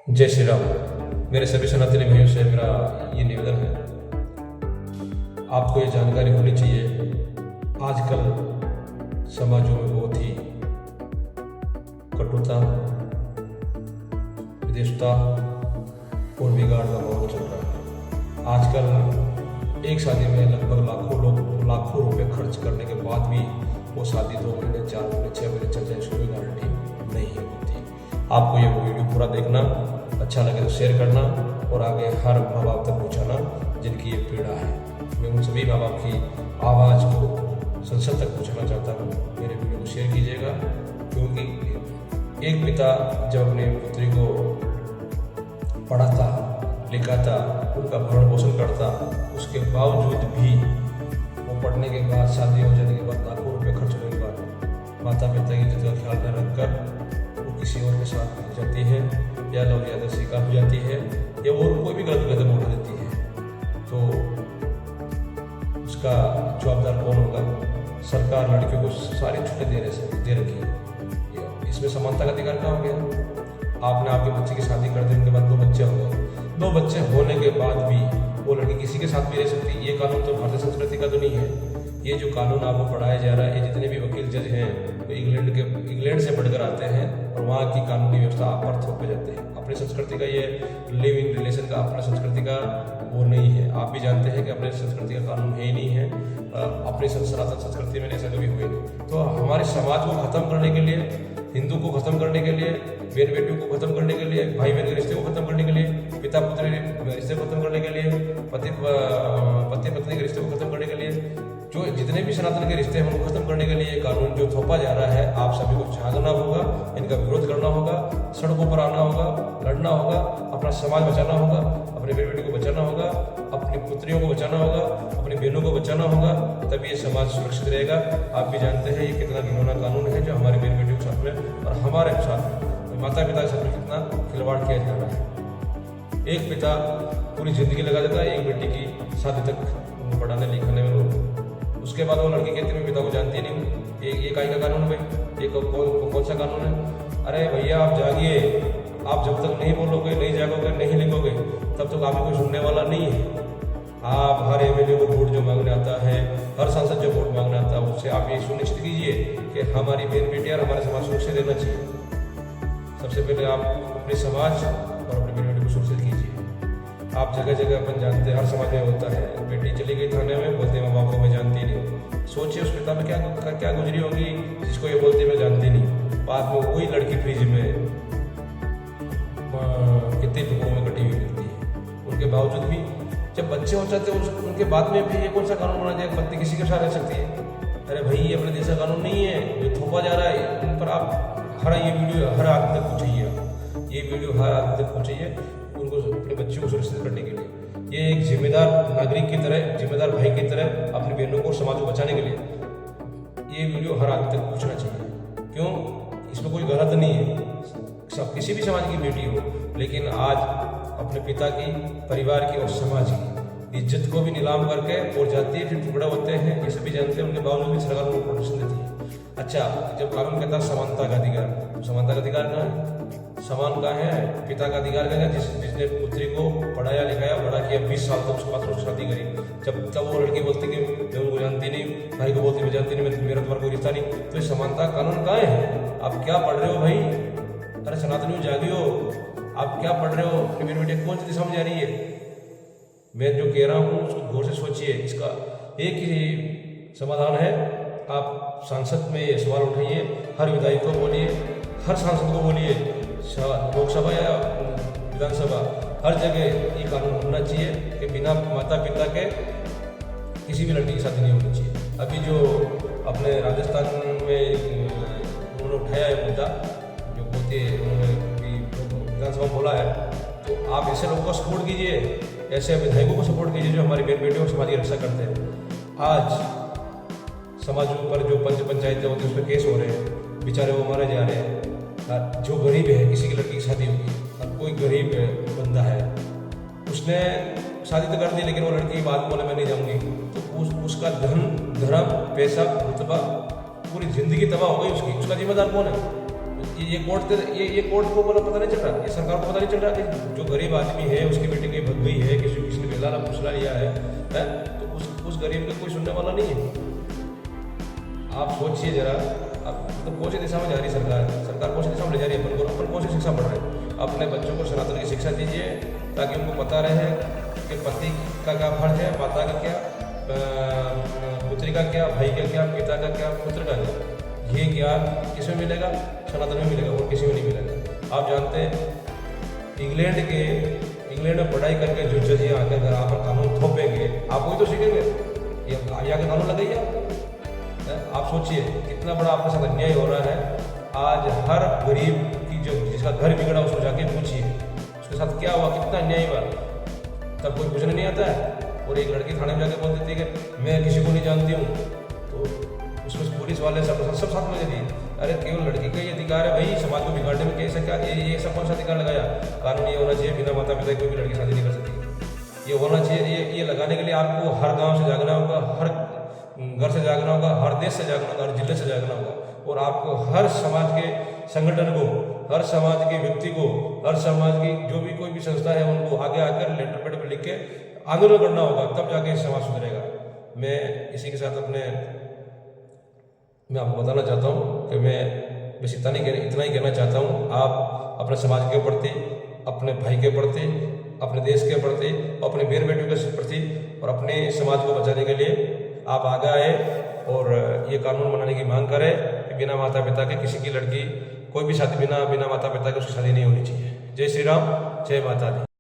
जय श्री राम। मेरे सभी सनातनी भाइयों से मेरा ये निवेदन है, आपको ये जानकारी होनी चाहिए। आजकल समाजों में बहुत ही कटुता, विदेशता और बिगाड़ का माहौल चल रहा है। आजकल एक शादी में लगभग लाखों रुपए खर्च करने के बाद भी वो शादी 2 महीने 4 महीने 6 महीने चल जाए, इसकी कोई गारंटी नहीं होती। आपको ये वीडियो पूरा देखना, अच्छा लगे तो शेयर करना और आगे हर माँ बाप तक पहुँचाना जिनकी ये पीड़ा है। मैं उन सभी माँ बाप की आवाज़ को संसद तक पहुँचाना चाहता हूँ। मेरे वीडियो को शेयर कीजिएगा, क्योंकि एक पिता जब अपनी पुत्री को पढ़ाता लिखाता, उनका भरण पोषण करता, उसके बावजूद भी वो पढ़ने के बाद, शादी हो जाने के बाद, लाखों रुपये खर्च होने के बाद माता पिता की इज्जत का ख्याल न रखकर वो किसी और के साथ मिल जाती है या लव ज्यादा शिकार हो जाती है या वो कोई भी गलत कदम उठा देती है, तो उसका जवाबदार कौन होगा? सरकार लड़कियों को सारी छुट्टी दे रखी है। इसमें समानता का अधिकार कहाँ हो गया? आपने आपके बच्चे की शादी कर दी, उनके बाद 2 बच्चे हो गए, 2 बच्चे होने के बाद भी वो लड़की किसी के साथ भी रह सकती है। ये कानून तो भारतीय संस्कृति का तो नहीं है। ये जो कानून आपको पढ़ाया जा रहा है, ये जितने भी वकील जज हैं तो इंग्लैंड से पढ़कर आते हैं और वहाँ की कानूनी व्यवस्था आप पर थोप जाते हैं। अपनी संस्कृति का ये लिव इन रिलेशन का, अपना संस्कृति का वो नहीं है। आप भी जानते हैं कि अपने संस्कृति का कानून है ही नहीं है। अपनी सनातन संस्कृति में ऐसा कभी हुए नहीं। तो हमारे समाज को खत्म करने के लिए, हिंदू को खत्म करने के लिए, बहन बेटियों को खत्म करने के लिए, भाई बहन के रिश्ते को खत्म करने के लिए, पिता पुत्री रिश्ते को खत्म करने के लिए, पति पत्नी के रिश्ते को खत्म करने के लिए, जो जितने भी सनातन के रिश्ते हैं उनको खत्म करने के लिए कानून जो थोपा जा रहा है, आप सभी को जागना होगा, इनका विरोध करना होगा, सड़कों पर आना होगा, लड़ना होगा, अपना समाज बचाना होगा, अपने बेटे बेटी को बचाना होगा, अपनी पुत्रियों को बचाना होगा, अपनी बहनों को बचाना होगा, तभी ये समाज सुरक्षित रहेगा। आप भी जानते हैं ये कितना घिनौना कानून है जो हमारे बहन बेटियों के साथ में और हमारे साथ में, माता पिता के साथ में कितना खिलवाड़ किया जा रहा है। एक पिता पूरी जिंदगी लगा देता है एक बेटी की शादी तक पढ़ाने लिखाने में, उसके बाद वो लड़की कहती है मैं पिता को जानती नहीं हूँ। ये काहे का कानून है भाई? ये कौन सा कानून है? अरे भैया आप जागिए, आप जब तक नहीं बोलोगे, नहीं जागोगे, नहीं लिखोगे, तब तक आपको कोई सुनने वाला नहीं है। आप हर एमएलए को वोट जो मांगने आता है, हर सांसद जो वोट मांगने आता है, उससे आप ये सुनिश्चित कीजिए कि हमारी बहन बेटियाँ और हमारे समाज सुरक्षित रहना चाहिए। सबसे पहले आप अपने समाज और अपनी बहन बेटी को सुरक्षित कीजिए। आप जगह जगह अपन जानते हैं, हर समाज में होता है, बेटी चली गई थाने में, बोलते हैं माँ बाप को मैं जानती नहीं। सोचिए उस पिता में क्या गुजरी होगी जिसको ये बोलते मैं जानती नहीं। बाद में वही लड़की फ्रिज में कितने टुकड़ों में कटी हुई मिलती है। उनके बावजूद भी जब बच्चे हो जाते हैं उनके बाद में भी ये कौन सा कानून बना जाए पत्नी किसी के साथ रह सकती है? अरे भाई ये अपने देश का कानून नहीं है, जो थोपा जा रहा है इन पर आप ये वीडियो हर आदमी तक पहुँचाइए। ये वीडियो हर आदमी तक पहुँचाइए उनको, अपने बच्चों को सुरक्षित करने के लिए। ये एक जिम्मेदार नागरिक की तरह, जिम्मेदार भाई की तरह अपनी बहनों को, समाज को बचाने के लिए ये वीडियो हर आदमी तक पहुँचना चाहिए। क्यों? इसमें कोई गलत नहीं है, सब किसी भी समाज की बेटी हो, लेकिन आज अपने पिता की, परिवार की और समाज की इज्जत को भी नीलाम करके और जातीय फिर टुकड़ा होते हैं, ये सभी जानते हैं। उनके बावजूद भी सरकार उनको प्रोटेक्शन देती है। अच्छा, जब कानून कहता है समानता का अधिकार, तो समानता का अधिकार कहाँ है? समान का है, पिता का अधिकार का है जिसने पुत्री को पढ़ाया लिखाया, बड़ा किया, 20 साल तक उसके पास शादी करी। तब वो लड़की बोलती कि मैं उनको जानती नहीं, भाई को बोलती मैं जानती नहीं, मेरा तुम्हारा कोई रिश्ता नहीं। तो ये समानता कानून कहाँ है? आप क्या पढ़ रहे हो भाई? अरे सनातनियों जागियो, आप क्या पढ़ रहे हो? अपनी बेटी बेटे कौन सी दिशा में जा रही है? मैं जो कह रहा हूँ उसको गौर से सोचिए। इसका एक ही समाधान है, आप संसद में ये सवाल उठाइए, हर विधायक को बोलिए, हर सांसद को बोलिए, लोकसभा या विधानसभा, हर जगह ये कानून होना चाहिए कि बिना माता पिता के किसी भी लड़की की शादी नहीं होनी चाहिए। अभी जो अपने राजस्थान में उन्होंने उठाया है मुद्दा, जो बोलते उन्होंने विधानसभा बोला है, तो आप ऐसे लोगों को सपोर्ट कीजिए, ऐसे विधायकों को सपोर्ट कीजिए जो हमारी बहन बेटियों को समाज की रक्षा करते हैं। आज समाजों पर जो पंचायतें होती हैं उस पर केस हो रहे हैं, बेचारे वो मारे जा रहे हैं। जो गरीब है, किसी की लड़की की शादी होगी, अब कोई गरीब बंदा है, उसने शादी तो कर दी, लेकिन वो लड़की की बात बोले मैं नहीं जाऊँगी, तो उसका धन, धर्म, पैसा, रुतबा, पूरी जिंदगी तबाह हो गई उसकी। उसका जिम्मेदार कौन है? ये कोर्ट को मतलब पता नहीं चल रहा, ये सरकार को पता नहीं चल रहा कि जो गरीब आदमी है उसकी बेटी कहीं भग गई है, किसी ने बेला फुसला लिया है, तो उस गरीब का कोई सुनने वाला नहीं है। आप सोचिए जरा, अब मतलब कौन सी दिशा में जा रही सरकार कौन सी दिशा में ले जा रही है अपन कौन सी शिक्षा पढ़ रहे हैं। अपने बच्चों को सनातन की शिक्षा दीजिए ताकि उनको पता रहे कि पति का क्या फर्ज है, माता का क्या, पुत्री का क्या, भाई का क्या, पिता का क्या, पुत्र का क्या। ये ज्ञान किसमें मिलेगा? सनातन में मिलेगा और किसी में नहीं मिलेगा। आप जानते हैं इंग्लैंड में पढ़ाई करके जो जज यहाँ आकर अगर आप कानून थोपेंगे, आप वही तो सीखेंगे, ये यहाँ के कानून लगाइए। आप सोचिए कितना बड़ा आपके साथ अन्याय हो रहा है। आज हर गरीब की जो जिसका घर बिगड़ा उसको जाके पूछिए उसके साथ क्या हुआ, कितना अन्याय हुआ, तब कोई पूछने नहीं आता है। और एक लड़की थाने में जाके बोल देती है कि मैं किसी को नहीं जानती हूँ, तो उसमें पुलिस वाले सब साथ में देती है। अरे केवल लड़की का ही अधिकार है भाई, समाज को बिगाड़ने में कैसे क्या ये सब कौन सा अधिकार लगाया? कानून ये होना चाहिए बिना माता पिता कोई भी लड़की शादी नहीं कर सकती। ये होना चाहिए, ये लगाने के लिए आपको हर गांव से जागना होगा, हर घर से जागना होगा, हर देश से जागना होगा, हर जिले से जागना होगा। और आपको हर समाज के संगठन को, हर समाज के व्यक्ति को, हर समाज की जो भी कोई भी संस्था है उनको आगे आकर लेटर पेड पर लिख के आंदोलन करना होगा, तब जाके समाज सुधरेगा। मैं इसी के साथ मैं आपको बताना चाहता हूँ कि मैं बस इतना ही कहना चाहता हूँ। आप अपने समाज के प्रति, अपने भाई के प्रति, अपने देश के प्रति, अपने बेर बेटियों के प्रति और अपने समाज को बचाने के लिए आप आगे आए और ये कानून बनाने की मांग करें कि बिना माता पिता के किसी की लड़की कोई भी शादी बिना माता पिता के उसकी शादी नहीं होनी चाहिए। जय श्री राम, जय माता दी।